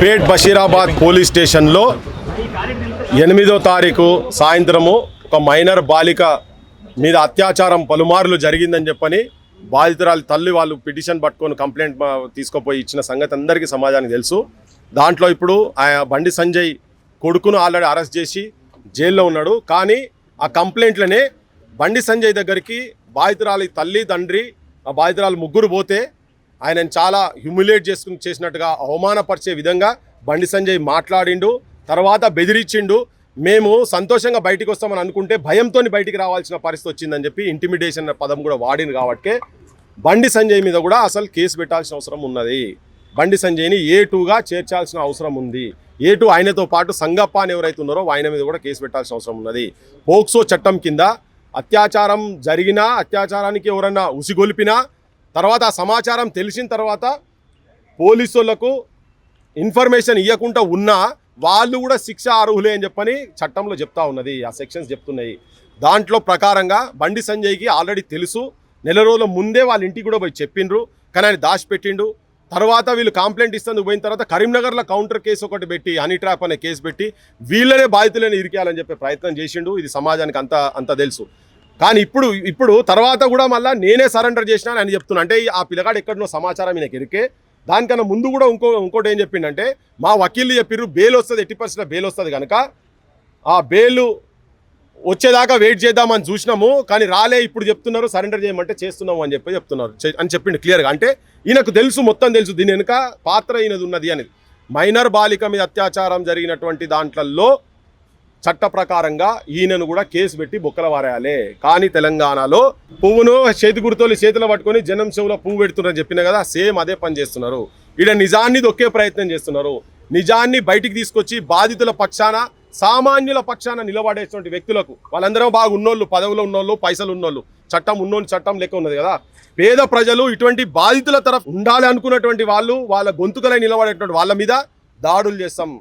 పేట్ Basheerabad police స్టేషన్లో 8వ తారీఖు సాయంత్రము ఒక మైనర్ బాలిక మీద అత్యాచారం పలుమార్లు జరిగిందని చెప్పని బాధితురాలి తల్లి వాళ్ళు పిటిషన్ పట్టుకొని కంప్లైంట్ తీసుకుపోయి ఇచ్చిన సంగతి అందరికీ సమాజానికి తెలుసు. దాంట్లో ఇప్పుడు బండి సంజయ్ కొడుకును ఆల్రెడీ అరెస్ట్ చేసి జైల్లో ఉన్నాడు. కానీ ఆ కంప్లైంట్లనే బండి సంజయ్ దగ్గరికి బాధితురాలి తల్లి తండ్రి ఆ బాధితురాలు ముగ్గురు పోతే ఆయనను చాలా హ్యూమిలేట్ చేసినట్టుగా అవమానపరిచే విధంగా బండి సంజయ్ మాట్లాడిండు. తర్వాత బెదిరించిండు. మేము సంతోషంగా బయటికి వస్తామని అనుకుంటే భయంతో బయటికి రావాల్సిన పరిస్థితి వచ్చిందని చెప్పి ఇంటిమిడేషన్ పదం కూడా వాడింది. కాబట్టి బండి సంజయ్ మీద కూడా అసలు కేసు పెట్టాల్సిన అవసరం ఉన్నది. బండి సంజయ్ని A2గా చేర్చాల్సిన అవసరం ఉంది. A2 ఆయనతో పాటు సంగప్ప అని ఎవరైతే ఉన్నారో ఆయన మీద కూడా కేసు పెట్టాల్సిన అవసరం ఉన్నది. పోక్సో చట్టం కింద అత్యాచారం జరిగినా అత్యాచారానికి ఎవరన్నా ఉసిగొలిపినా తర్వాత ఆ సమాచారం తెలిసిన తర్వాత పోలీసులకు ఇన్ఫర్మేషన్ ఇవ్వకుండా ఉన్నా వాళ్ళు కూడా శిక్ష అర్హులే అని చెప్పని చట్టంలో చెప్తా ఉన్నది. ఆ సెక్షన్స్ చెప్తున్నాయి. దాంట్లో ప్రకారంగా బండి సంజయ్కి ఆల్రెడీ తెలుసు. నెల రోజుల ముందే వాళ్ళ ఇంటికి కూడా పోయి చెప్పిండ్రు. కానీ ఆయన దాచిపెట్టిండు. తర్వాత వీళ్ళు కంప్లైంట్ ఇస్తేందుకు పోయిన తర్వాత కరీంనగర్లో కౌంటర్ కేసు ఒకటి పెట్టి హనీ ట్రాప్ అనే కేసు పెట్టి వీళ్ళనే బాధితులను ఇరికేయాలని చెప్పే ప్రయత్నం చేసిండు. ఇది సమాజానికి అంత తెలుసు. కానీ ఇప్పుడు తర్వాత కూడా మళ్ళీ నేనే సరెండర్ చేసినా అని చెప్తున్నా. అంటే ఆ పిల్లగాడు ఎక్కడనో సమాచారం ఈయనకి ఎరికే. దానికన్నా ముందు కూడా ఇంకోటి ఏం చెప్పిండంటే మా వకీళ్ళు చెప్పిర్రు బెయిల్ వస్తుంది 80% బెయిల్ వస్తుంది కనుక ఆ బెయిల్ వచ్చేదాకా వెయిట్ చేద్దామని చూసినాము. కానీ రాలే, ఇప్పుడు చెప్తున్నారు సరెండర్ చేయమంటే చేస్తున్నాము అని చెప్తున్నారు అని చెప్పిండు క్లియర్గా. అంటే ఈయనకు తెలుసు, మొత్తం తెలుసు దీని వెనుక పాత్ర ఈయనది ఉన్నది అనేది. మైనర్ బాలిక మీద అత్యాచారం జరిగినటువంటి దాంట్లలో చట్ట ప్రకారంగా ఈయనను కూడా కేసు పెట్టి బొక్కల వారేయాలి. కానీ తెలంగాణలో పువ్వును చేతి గుర్తోలు చేతిలో పట్టుకొని జనం చెవులో పువ్వు పెడుతున్నారని చెప్పిన కదా, సేమ్ అదే పని చేస్తున్నారు. ఈడ నిజాన్ని దొక్కే ప్రయత్నం చేస్తున్నారు. నిజాన్ని బయటికి తీసుకొచ్చి బాధితుల పక్షాన సామాన్యుల పక్షాన నిలబడేటువంటి వ్యక్తులకు వాళ్ళందరూ బాగా ఉన్నోళ్ళు, పదవులు ఉన్నోళ్ళు, పైసలు ఉన్నోళ్ళు, చట్టం ఉన్నోళ్ళు చట్టం లెక్క ఉన్నది కదా. పేద ప్రజలు ఇటువంటి బాధితుల తరఫు ఉండాలి అనుకున్నటువంటి వాళ్ళు వాళ్ళ గొంతుకలై నిలబడేటువంటి వాళ్ళ మీద దాడులు చేస్తాం,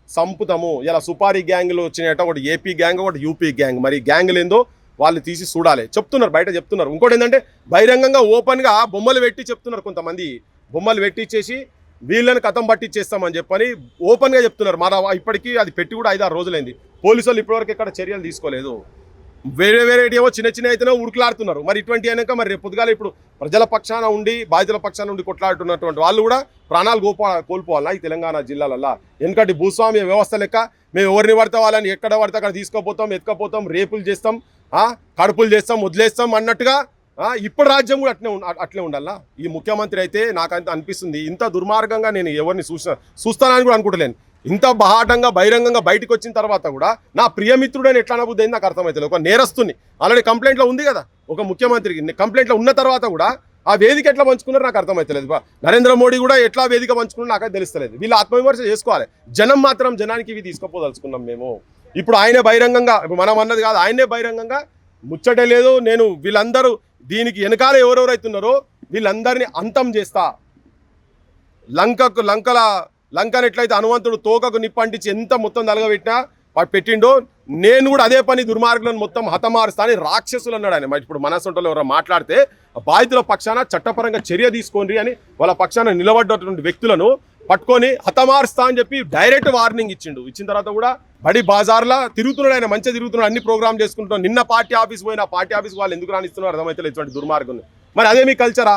సంపుతాము. ఇలా సుపారీ గ్యాంగ్లు వచ్చినాయట, ఒకటి ఏపీ గ్యాంగ్, ఒకటి యూపీ గ్యాంగ్. మరి గ్యాంగ్లు ఏందో వాళ్ళు తీసి చూడాలి. చెప్తున్నారు, బయట చెప్తున్నారు. ఇంకోటి ఏంటంటే బహిరంగంగా ఓపెన్గా బొమ్మలు పెట్టి చెప్తున్నారు. కొంతమంది బొమ్మలు పెట్టించేసి వీళ్ళని కథం పట్టించేస్తామని చెప్పని ఓపెన్గా చెప్తున్నారు. మరి ఇప్పటికీ అది పెట్టి కూడా 5-6 రోజులైంది. పోలీసు వాళ్ళు ఇప్పటివరకు ఎక్కడ చర్యలు తీసుకోలేదు. వేరే ఏవో చిన్న అయితేనే ఉడుకులాడుతున్నారు. మరి ఇటువంటి అయినాక మరి రేపు పొద్దుగాల ఇప్పుడు ప్రజల పక్షాన ఉండి బాధితుల పక్షాన ఉండి కొట్లాడుతున్నటువంటి వాళ్ళు కూడా ప్రాణాలు కోల్పోవాలా ఈ తెలంగాణ జిల్లాలల్లో? ఎందుకంటే భూస్వామ్య వ్యవస్థ లెక్క మేము ఎవరిని పడితే వాళ్ళని ఎక్కడ పడితే అక్కడ తీసుకుపోతాం, ఎత్తుకపోతాం, రేపులు చేస్తాం, కడుపులు చేస్తాం, వదిలేస్తాం అన్నట్టుగా ఇప్పుడు రాజ్యం కూడా అట్లే ఉండాలా? ఈ ముఖ్యమంత్రి అయితే నాకంత అనిపిస్తుంది ఇంత దుర్మార్గంగా నేను ఎవరిని చూస్తానని కూడా అనుకుంటలేను. ఇంత బహాటంగా బహిరంగంగా బయటకు వచ్చిన తర్వాత కూడా నా ప్రియమిత్రుడని ఎట్లా అనబుద్ది అయింది నాకు అర్థమవుతుంది. ఒక నేరస్తుని ఆల్రెడీ కంప్లైంట్లో ఉంది కదా, ఒక ముఖ్యమంత్రికి కంప్లైంట్లో ఉన్న తర్వాత కూడా ఆ వేదిక ఎట్లా పంచుకున్నారో నాకు అర్థమవుతలేదు. నరేంద్ర మోడీ కూడా ఎట్లా వేదిక పంచుకున్నారో నాకు తెలుస్తలేదు. వీళ్ళు ఆత్మవిమర్శ చేసుకోవాలి. జనం మాత్రం జనానికి ఇవి తీసుకుపోదలుచుకున్నాం మేము. ఇప్పుడు ఆయనే బహిరంగంగా, మనం అన్నది కాదు, ఆయనే బహిరంగంగా ముచ్చటే లేదు. నేను వీళ్ళందరూ దీనికి వెనకాల ఎవరెవరైతున్నారో వీళ్ళందరినీ అంతం చేస్తా. లంకను ఎట్లయితే హనుమంతుడు తోకకు నిప్పంటించి ఎంత మొత్తం నలగబెట్టినా పెట్టిండో నేను కూడా అదే పని దుర్మార్గులను మొత్తం హతమారుస్తా అని రాక్షసులు అన్నాడు ఆయన. ఇప్పుడు మనసొంటలో ఎవరో మాట్లాడితే బాధితుల పక్షాన చట్టపరంగా చర్య తీసుకోండి అని వాళ్ళ పక్షాన నిలబడ్డటువంటి వ్యక్తులను పట్టుకొని హతమారుస్తా అని చెప్పి డైరెక్ట్ వార్నింగ్ ఇచ్చిండు. ఇచ్చిన తర్వాత కూడా బడి బాజార్లా తిరుగుతున్నాడు ఆయన, మంచిగా తిరుగుతున్నాడు, అన్ని ప్రోగ్రామ్ చేసుకుంటున్నాడు. నిన్న పార్టీ ఆఫీస్ పోయిన పార్టీ ఆఫీస్ వాళ్ళు ఎందుకు రానిస్తున్నారు అర్థమైతే ఇటువంటి దుర్మార్గుని. మరి అదే మీ కల్చరా?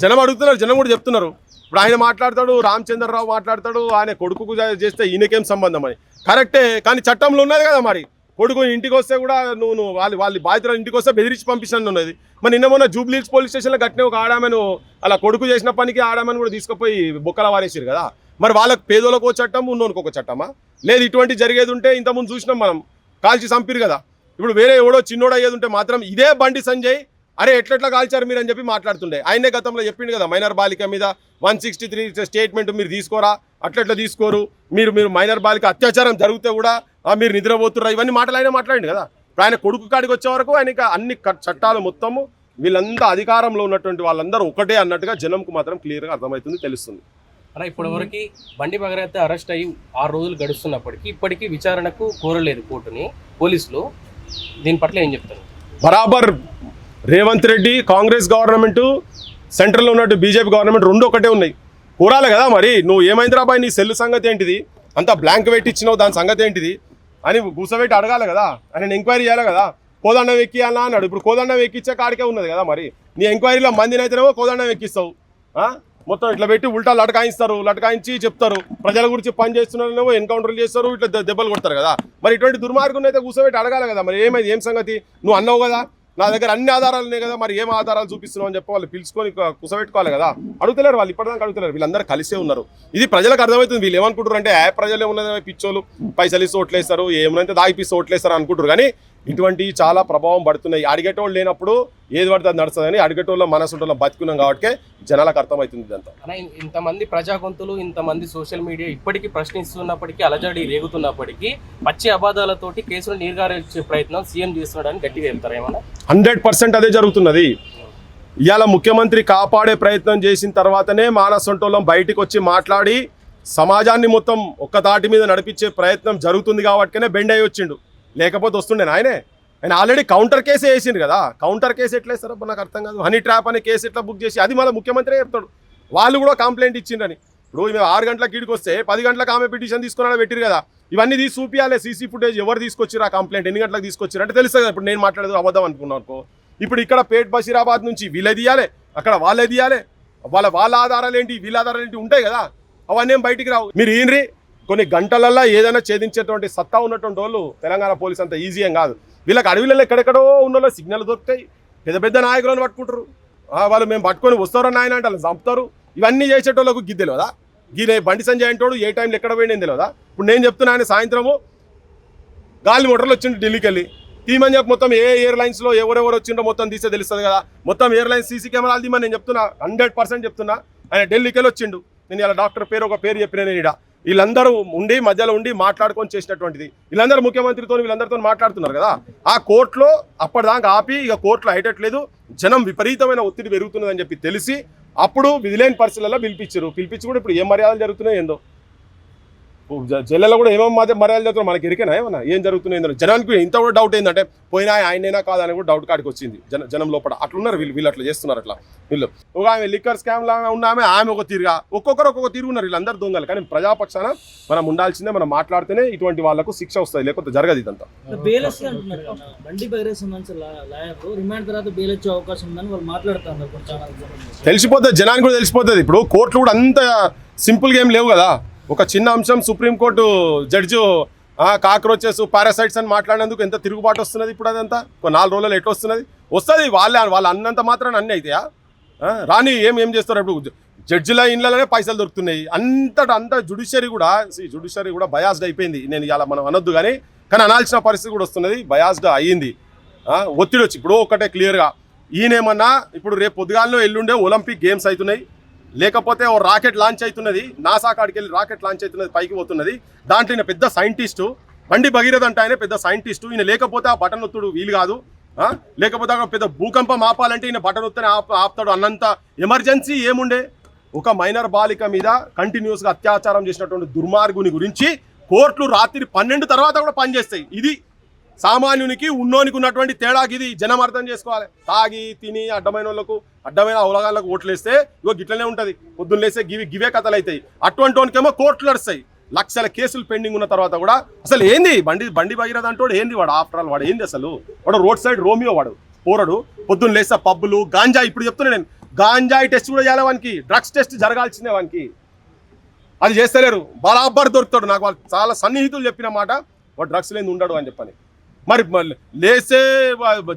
జనం అడుగుతున్నారు, జనం కూడా చెప్తున్నారు. ఇప్పుడు ఆయన మాట్లాడతాడు, రామచంద్రరావు మాట్లాడతాడు, ఆయన కొడుకుకు చేస్తే ఈయనకేం సంబంధం అని. కరెక్టే, కానీ చట్టంలో ఉన్నది కదా. మరి కొడుకు ఇంటికి వస్తే కూడా నువ్వు వాళ్ళ బాధితుల ఇంటికి వస్తే బెదిరించి పంపిస్తాను ఉన్నది. మరి నిన్న మొన్న జూబ్లీహిల్స్ పోలీస్ స్టేషన్లో గట్టిన ఒక ఆడామెను అలా కొడుకు చేసిన పనికి ఆడామని కూడా తీసుకుపోయి బొక్కల వారేసారు కదా. మరి వాళ్ళకి పేదోళ్ళకు ఒక చట్టం, ఉన్నోనికి ఒక చట్టమా? లేదు, ఇటువంటి జరిగేది ఉంటే ఇంతకుముందు చూసినాం మనం, కాల్చి చంపిరు కదా. ఇప్పుడు వేరే ఎవడో చిన్నోడు అయ్యేది ఉంటే మాత్రం ఇదే బండి సంజయ్ అరే ఎట్లా కాల్చారు మీరు అని చెప్పి మాట్లాడుతుండే. ఆయనే గతంలో చెప్పిండు కదా, మైనర్ బాలిక మీద 163 స్టేట్మెంట్ మీరు తీసుకోరా, అట్లా తీసుకోరు, మీరు మైనర్ బాలిక అత్యాచారం జరిగితే కూడా మీరు నిద్రపోతుర్రా, ఇవన్నీ మాటలు ఆయన మాట్లాడిండు కదా. ఇప్పుడు ఆయన కొడుకు కాడికి వచ్చే వరకు ఆయనకి అన్ని చట్టాలు మొత్తము వీళ్ళంతా అధికారంలో ఉన్నటువంటి వాళ్ళందరూ ఒకటే అన్నట్టుగా జనంకు మాత్రం క్లియర్గా అర్థమవుతుంది, తెలుస్తుంది. అలా ఇప్పటివరకు బండి భగీరథ అరెస్ట్ అయ్యి 6 రోజులు గడుస్తున్నప్పటికీ ఇప్పటికీ విచారణకు కోరలేదు కోర్టుని పోలీసులు. దీని పట్ల ఏం చెప్తారు? బరాబర్ రేవంత్ రెడ్డి కాంగ్రెస్ గవర్నమెంట్, సెంట్రల్లో ఉన్నట్టు బీజేపీ గవర్నమెంట్ రెండు ఒకటే ఉన్నాయి. కూరాలి కదా మరి. నువ్వు ఏమైందిరా బాయ్, నీ సెల్ సంగతి ఏంటిది, అంతా బ్లాంక్ పెట్టించినావు, దాని సంగతి ఏంటిది అని కూర్చోబెట్టి అడగాలి కదా, అని ఎంక్వైరీ చేయాలి కదా. కోదండం ఎక్కియాలా అన్నాడు. ఇప్పుడు కోదండం ఎక్కించే కాడికే ఉన్నది కదా మరి. నీ ఎంక్వైరీలో మందిని అయితేనేమో కోదండం ఎక్కిస్తావు, మొత్తం ఇట్లా పెట్టి ఉల్టా లటకాయిస్తారు, లటకాయించి చెప్తారు, ప్రజల గురించి పని చేస్తున్నారేమో ఎన్కౌంటర్లు చేస్తారు, ఇట్లా దెబ్బలు కొడతారు కదా. మరి ఇటువంటి దుర్మార్గుని అయితే కూర్చోబెట్టి అడగాలి కదా మరి. ఏమైంది, ఏం సంగతి, నువ్వు అన్నావు కదా నా దగ్గర అన్ని ఆధారాలు ఉన్నాయి కదా, మరి ఏం ఆధారాలు చూపిస్తున్నావు అని చెప్పి వాళ్ళు పిలుచుకొని కూర్చోబెట్టుకోవాలి కదా. అడుగుతలేరు వాళ్ళు, ఇప్పటిదాకా అడుగుతలేరు. వీళ్ళందరూ కలిసే ఉన్నారు. ఇది ప్రజలకు అర్థమవుతుంది. వీళ్ళు ఏమనుకుంటారు అంటే ప్రజలు ఏమున్నది పిచ్చోళ్ళు, పైసలు ఇస్తే ఓట్లేస్తారు, ఏమునంటే దాగిపిస్తే ఓట్లేస్తారు అనుకుంటారు. కానీ ఇటువంటి చాలా ప్రభావం పడుతున్నాయి. అడిగేటోళ్ళు లేనప్పుడు ఏది పడితే అది నడుస్తుందని అడిగేటోళ్ళ మనసుంటోళ్ళ బతుకున్నాం కాబట్టి జనాలకు అర్థమవుతుంది ఇదంతా. ఇంతమంది ప్రజాగొంతులు, ఇంతమంది సోషల్ మీడియా ఇప్పటికీ ప్రశ్నిస్తున్నప్పటికీ, అలజడి రేగుతున్నప్పటికీ పచ్చి అబద్ధాలతోటి కేసులు నీరుగార్చే ప్రయత్నం సీఎం చేస్తున్నాడని గట్టిగా చెప్తారు. ఏమన్నా 100% అదే జరుగుతున్నది. ఇవాళ ముఖ్యమంత్రి కాపాడే ప్రయత్నం చేసిన తర్వాతనే మానసొంటోళ్ళం బయటికి వచ్చి మాట్లాడి సమాజాన్ని మొత్తం ఒక్క తాటి మీద నడిపించే ప్రయత్నం జరుగుతుంది కాబట్టినే బెండ్ అయ్యి వచ్చిండు. లేకపోతే వస్తుండే ఆయన ఆల్రెడీ కౌంటర్ కేసు వేసిండు కదా. కౌంటర్ కేసు ఎట్లా వేస్తారో నాకు అర్థం కాదు. హనీ ట్రాప్ అనే కేసు ఎట్లా బుక్ చేసి అది మళ్ళీ ముఖ్యమంత్రి చెప్తాడు. వాళ్ళు కూడా కంప్లైంట్ ఇచ్చిండ్రని. ఇప్పుడు మేము 6 గంటలకు ఈడికి వస్తే 10 గంటలకు ఆమె పిటిషన్ తీసుకున్నాడో పెట్టిరు కదా. ఇవన్నీ తీసి చూపించాలి, సీసీ ఫుటేజ్ ఎవరు తీసుకొచ్చారు, ఆ కంప్లైంట్ ఎన్ని గంటలకు తీసుకొచ్చారు అంటే తెలుస్తుంది కదా. ఇప్పుడు నేను మాట్లాడేది అబద్ధం అనుకున్నాను అనుకో. ఇప్పుడు ఇక్కడ పేట్ బషీరాబాద్ నుంచి వీళ్ళే తీయాలి, అక్కడ వాళ్ళే తీయాలి, వాళ్ళ ఆధారాలు ఏంటి, వీళ్ళ ఆధారాలు ఏంటి ఉంటాయి కదా. అవన్నీ ఏం బయటికి రావు. మీరు ఈయనరి కొన్ని గంటలల్లో ఏదైనా ఛేదించేటువంటి సత్తా ఉన్నటువంటి వాళ్ళు తెలంగాణ పోలీస్ అంత ఈజీ ఏం కాదు. వీళ్ళకి అడవిలలో ఎక్కడెక్కడో ఉన్న సిగ్నల్ దొరుకుతాయి, పెద్ద పెద్ద నాయకులను పట్టుకుంటారు. వాళ్ళు మేము పట్టుకొని వస్తారో నాయన అంటే వాళ్ళు చంపుతారు. ఇవన్నీ చేసేటోళ్ళకు గిద్దెలు కదా. గీనే బండి సంజయ్ అంటోడు ఏ టైంలో ఎక్కడ పోయింది తెలియదా. ఇప్పుడు నేను చెప్తున్నా, ఆయన సాయంత్రము గాలి మోటార్లు వచ్చిండు ఢిల్లీకి వెళ్ళి తీమని చెప్పి మొత్తం ఏ ఎయిర్లైన్స్లో ఎవరెవరు వచ్చిండో మొత్తం తీసే తెలుస్తుంది కదా. మొత్తం ఎయిర్లైన్స్ సీసీ కెమెరాలు తీమని నేను చెప్తున్నా, 100% చెప్తున్నా. ఆయన ఢిల్లీకి వెళ్ళి వచ్చిండు. నేను ఇలా డాక్టర్ పేరు ఒక పేరు చెప్పిన నేను ఇక్కడ వీళ్ళందరూ ఉండి మధ్యలో ఉండి మాట్లాడుకొని చేసినటువంటిది. వీళ్ళందరూ ముఖ్యమంత్రితో వీళ్ళందరితో మాట్లాడుతున్నారు కదా. ఆ కోర్టులో అప్పటిదాకా ఆపి ఇక కోర్టులో అయ్యేటట్లేదు, జనం విపరీతమైన ఒత్తిడి పెరుగుతున్నదని చెప్పి తెలిసి అప్పుడు విధిలేని పరిస్థితులలో పిలిపించి కూడా ఇప్పుడు ఏం మర్యాదలు జరుగుతున్నాయి ఏందో. జైల్లో కూడా ఏమేమి మర్యాదలు జరుగుతున్నాయి మనకి ఎరికేనా ఏమన్నా ఏం జరుగుతున్నాయి. జనానికి ఇంత కూడా డౌట్ ఏంటంటే పోయినా ఆయనైనా కాదని కూడా డౌట్ కాడికి వచ్చింది జనం లోపల. అట్లున్నారు వీళ్ళు అట్లా చేస్తున్నారు. అట్లా వీళ్ళు ఒక ఆమె లిక్కర్ స్కామ్ లాగా ఉన్న ఆమె ఒక తీరుగా ఒక్కొక్కరు ఒక్కొక్క తీరు ఉన్నారు. వీళ్ళందరూ దొంగలు. కానీ ప్రజాపక్షాన మనం ఉండాల్సిందే, మనం మాట్లాడితేనే ఇటువంటి వాళ్ళకు శిక్ష వస్తుంది, లేకపోతే జరగదు ఇదంతా. తెలిసిపోతుంది, జనానికి కూడా తెలిసిపోతుంది. ఇప్పుడు కోర్టులు కూడా అంత సింపుల్గా ఏం లేవు కదా. ఒక చిన్న అంశం సుప్రీంకోర్టు జడ్జి కాక్రోచెస్ పారాసైట్స్ అని మాట్లాడినందుకు ఎంత తిరుగుబాటు వస్తున్నది. ఇప్పుడు అదంతా 4 రోజులు ఎట్లా వస్తుంది వాళ్ళు అన్నంత మాత్రం అన్నీ అవుతాయా రాని ఏం చేస్తారు. ఇప్పుడు జడ్జిల ఇళ్ళలోనే పైసలు దొరుకుతున్నాయి. అంత జుడిషియరీ కూడా బయాస్డ్ అయిపోయింది. నేను ఇలా మనం అనొద్దు కానీ అనాల్సిన పరిస్థితి కూడా వస్తున్నది. బయాస్డ్ అయ్యింది, ఒత్తిడి వచ్చి. ఇప్పుడు ఒకటే క్లియర్గా ఈయనేమన్నా ఇప్పుడు రేపు పొద్దుగాల్లో ఎల్లుండే ఒలింపిక్ గేమ్స్ అవుతున్నాయి, లేకపోతే ఓ రాకెట్ లాంచ్ అవుతున్నది, నాసా కాడికి వెళ్ళి రాకెట్ లాంచ్ అవుతున్నది, పైకి పోతున్నది. దాంట్లో ఈయన పెద్ద సైంటిస్టు, బండి భగీరథ అంటే ఆయన పెద్ద సైంటిస్టు. ఈయన లేకపోతే ఆ బటన్ ఒత్తుడు వీలు కాదు. లేకపోతే పెద్ద భూకంపం ఆపాలంటే ఈయన బటన్ ఒత్తనే ఆపుతాడు. అన్నంత ఎమర్జెన్సీ ఏముండే. ఒక మైనర్ బాలిక మీద కంటిన్యూస్గా అత్యాచారం చేసినటువంటి దుర్మార్గుని గురించి కోర్టులు రాత్రి 12 తర్వాత కూడా పనిచేస్తాయి. ఇది సామాన్యునికి ఉన్నోనికి ఉన్నటువంటి తేడాకి ఇది జనం అర్థం చేసుకోవాలి. తాగి తిని అడ్డమైన అవలగాళ్ళకు ఓట్లేస్తే ఇగో గిట్లనే ఉంటుంది. పొద్దున్న లేస్తే గివే కథలు అవుతాయి. అటువంటి వానికేమో కోర్టులు నడుస్తాయి. లక్షల కేసులు పెండింగ్ ఉన్న తర్వాత కూడా అసలు ఏంది బండి భగీరథ అంటోడు ఏంది వాడు. ఆఫ్టర్ ఆల్ వాడు ఏంది అసలు. వాడు రోడ్ సైడ్ రోమియో, వాడు పోరడు. పొద్దున్న లేస్తే పబ్బులు గాంజాయి. ఇప్పుడు చెప్తున్నా నేను, గాంజాయి టెస్ట్ కూడా చేయాలి వానికి, డ్రగ్స్ టెస్ట్ జరగాల్సిందే వానికి. అది చేస్తలేరు. బరాబర్ దొరుకుతాడు. నాకు వాళ్ళు చాలా సన్నిహితులు చెప్పిన మాట, వాడు డ్రగ్స్ లేని ఉండడు అని చెప్పని. మరి లేసే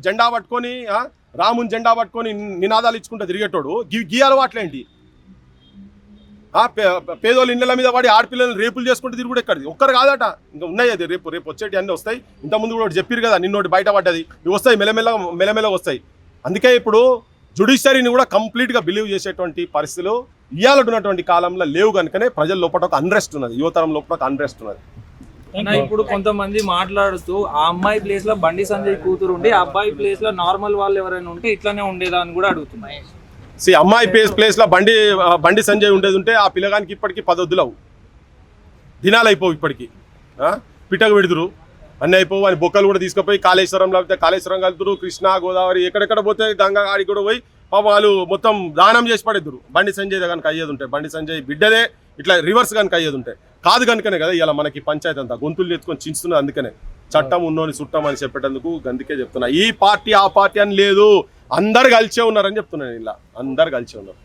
జెండా పట్టుకొని రాముని జెండా పట్టుకొని నినాదాలు ఇచ్చుకుంటూ తిరిగేటోడు గీ అలవాట్లేంటి. పేదోళ్ళు ఇళ్ళ మీద పడి ఆడపిల్లలను రేపులు చేసుకుంటూ తిరుగుడు ఎక్కడిది. ఒక్కరు కాదట, ఇంకా ఉన్నాయి. అది రేపు వచ్చేటి అన్నీ వస్తాయి. ఇంతకుముందు కూడా చెప్పారు కదా, నిన్నోటి బయటపడ్డది. ఇవి వస్తాయి, మెల్లమెల్ల వస్తాయి. అందుకే ఇప్పుడు జుడిషియరీని కూడా కంప్లీట్గా బిలీవ్ చేసేటువంటి పరిస్థితులు ఇవాళ ఉన్నటువంటి కాలంలో లేవు. కనుకనే ప్రజల లోపల ఒక అన్రెస్ట్ ఉన్నది, యువతరం లోపల ఒక అన్రెస్ట్ ఉన్నది. ఇప్పుడు కొంతమంది మాట్లాడుతూ ఆ అమ్మాయి ప్లేస్ లో బండి సంజయ్ కూతురు ఉండి, ఆ అబ్బాయి ప్లేస్ లో నార్మల్ వాళ్ళు ఎవరైనా ఉంటే ఇట్లానే ఉండేదా అని కూడా అడుగుతున్నాయి. అమ్మాయి ప్లేస్ లో బండి సంజయ్ ఉండేది ఉంటే ఆ పిల్లగానికి ఇప్పటికీ 10 వద్దులవు, దినాలు అయిపోవు. ఇప్పటికీ పిట్టకు విడుదురు అన్నీ అయిపోవు. అని బొక్కలు కూడా తీసుకుపోయి కాళేశ్వరం, లేకపోతే కాళేశ్వరం కలుతురు, కృష్ణా గోదావరి ఎక్కడెక్కడ పోతే గంగా ఆడికి కూడా పోయి పాప వాళ్ళు మొత్తం దానం చేసి పడేద్దరు బండి సంజయ్ కనుక అయ్యేది ఉంటాయి, బండి సంజయ్ బిడ్డదే ఇట్లా రివర్స్ కనుక అయ్యేది ఉంటాయి. కాదు కనుకనే కదా ఇలా మనకి పంచాయతీ అంతా గొంతులు ఎత్తుకొని చించుతున్నది. అందుకనే చట్టం ఉన్నోని చుట్టం అని చెప్పేటందుకు అందుకే చెప్తున్నా. ఈ పార్టీ ఆ పార్టీ అని లేదు, అందరు కలిసే ఉన్నారని చెప్తున్నాను. ఇలా అందరు కలిసే ఉన్నారు.